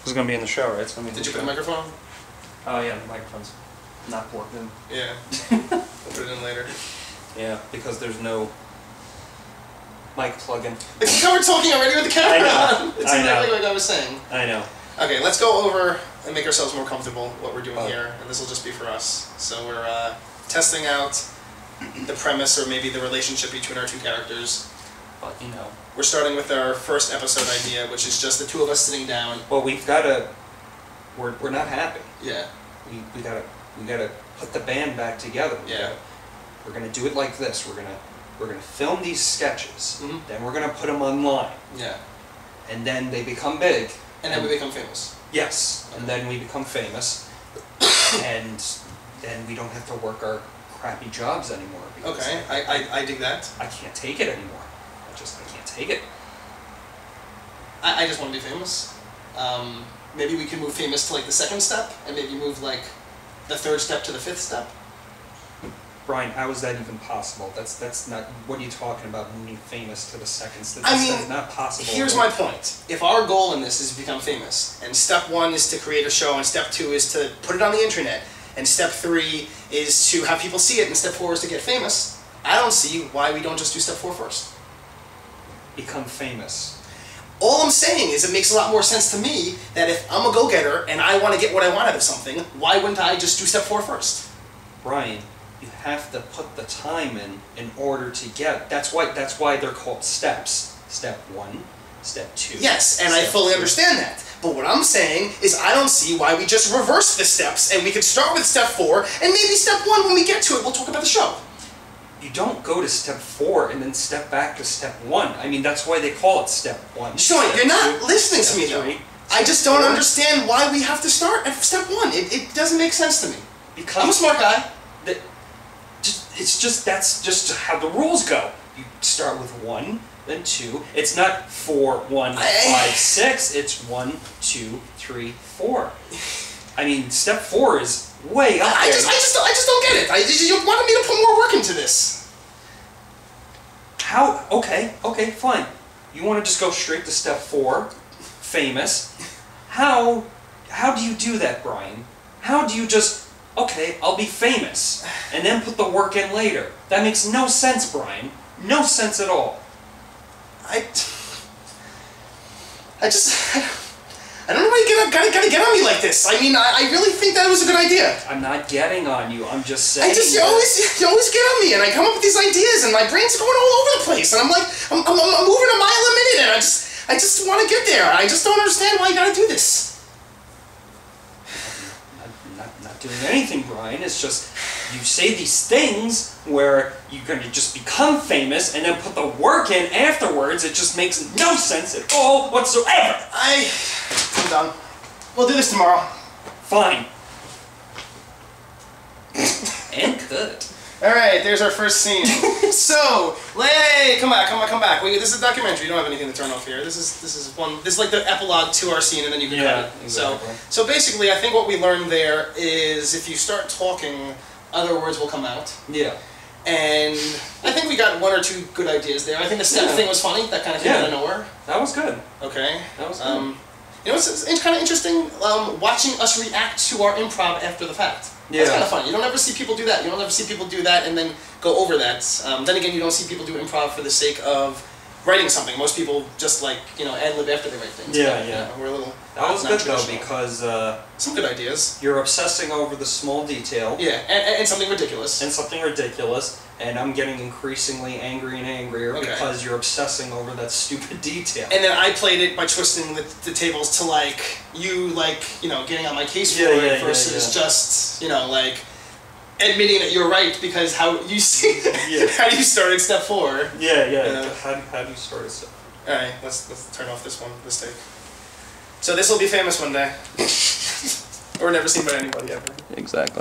is going to be in the show, right? It's gonna be Did you put the microphone? Oh yeah, the microphone's not plugged in. Yeah. We'll put it in later. Yeah, because there's no mic plug-in. You covered talking already with the camera on. It's exactly like I was saying. I know. Okay, let's go over and make ourselves more comfortable what we're doing here, and this will just be for us. So we're testing out the premise, or maybe the relationship between our two characters. But you know, we're starting with our first episode idea, which is just the two of us sitting down. Well, we've got to. We're not happy. Yeah. We gotta put the band back together. We're gonna do it like this. We're gonna film these sketches. Mm-hmm. Then we're gonna put them online. Yeah. And then they become big. And then we become famous. Yes. Okay. And then we become famous. And then we don't have to work our crappy jobs anymore. Okay, I dig that. I can't take it anymore. I can't take it. I just want to be famous. Maybe we can move famous to like the second step, and maybe move like the third step to the fifth step. Brian, how is that even possible? That's not. What are you talking about? Moving famous to the second step? I mean, that's not possible. Here's my point. If our goal in this is to become famous, and step 1 is to create a show, and step 2 is to put it on the internet, and step 3 is to have people see it, and step 4 is to get famous, I don't see why we don't just do step 4 first. Become famous. All I'm saying is it makes a lot more sense to me that if I'm a go-getter and I want to get what I want out of something, why wouldn't I just do step 4 first? Brian, you have to put the time in order to get. That's why they're called steps. Step 1, step 2. Yes, and I fully understand that. But what I'm saying is I don't see why we just reverse the steps, and we could start with step 4, and maybe step 1, when we get to it, we'll talk about the show. You don't go to step 4 and then step back to step 1. I mean, that's why they call it step 1. Sean, you're not listening to me though. I just don't understand why we have to start at step 1. It doesn't make sense to me. Because I'm a smart guy. That's just how the rules go. You start with 1, then 2. It's not 4, 1, 5, 6. It's 1, 2, 3, 4. I mean, step 4 is way up there. I just don't get it. You wanted me to put more work into this. How? Okay, fine. You want to just go straight to step 4, famous. How do you do that, Brian? How do you just, okay, I'll be famous, and then put the work in later? That makes no sense, Brian. No sense at all. I don't know why you gotta get on me like this. I mean, I really think that was a good idea. I'm not getting on you. I'm just saying. You always get on me, and I come up with these ideas, and my brain's going all over the place, and I'm like, I'm moving a mile a minute, and I just want to get there. I just don't understand why you gotta do this. I'm not doing anything, Brian. It's just you say these things where you're going to just become famous and then put the work in afterwards. It just makes no sense at all whatsoever. I'm done. We'll do this tomorrow. Fine. And good. Alright, there's our first scene. So, hey, come back. This is a documentary. You don't have anything to turn off here. This is like the epilogue to our scene, and then you can cut it. Exactly. So basically, I think what we learned there is if you start talking, other words will come out. Yeah. And I think we got 1 or 2 good ideas there. I think the step thing was funny. That kind of came out of nowhere. That was good. Okay. That was good. You know, it's kind of interesting watching us react to our improv after the fact. Yeah. That's kind of fun. You don't ever see people do that. You don't ever see people do that and then go over that. Then again, you don't see people do improv for the sake of writing something. Most people just ad-lib after they write things. Yeah. We're a little. That was good though, because some good ideas. You're obsessing over the small detail. Yeah, and something ridiculous. And I'm getting increasingly angry and angrier because you're obsessing over that stupid detail. And then I played it by twisting the tables to you getting on my case for it versus just admitting that you're right because how you started step 4. Yeah. How do you start a step? All right, let's turn off this tape. So this will be famous one day, or never seen by anybody ever. Exactly.